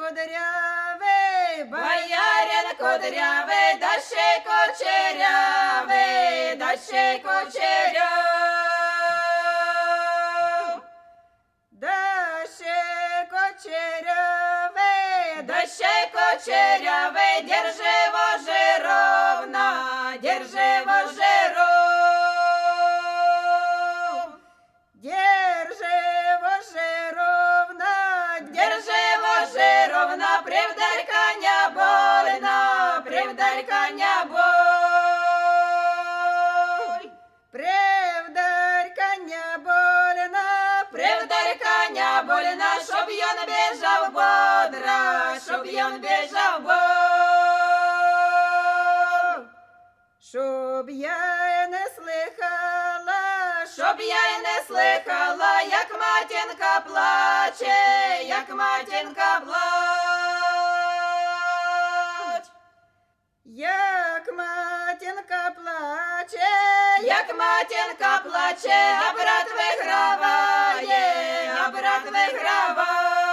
кудрявий, боярин кудрявий, да ще й кучерявий, да ще й кучерявий. Да ще кучерявий, да ще кучерявий, держи вожжи ровно, держи вожжи ровно. Держи вожжи ровно, держи вожжи ровно, привдарь коня больно, привдарь коня боль. Привдарь коня больно, привдарь коня больно, щоб ён біжав бодро, щоб ён біжав бодро. Щоб я не слихала, щоб я й не слихала, як матінка плаче, як матінка плаче. Як матінка плаче, як матінка плаче, а брат виграває, а брат виграває.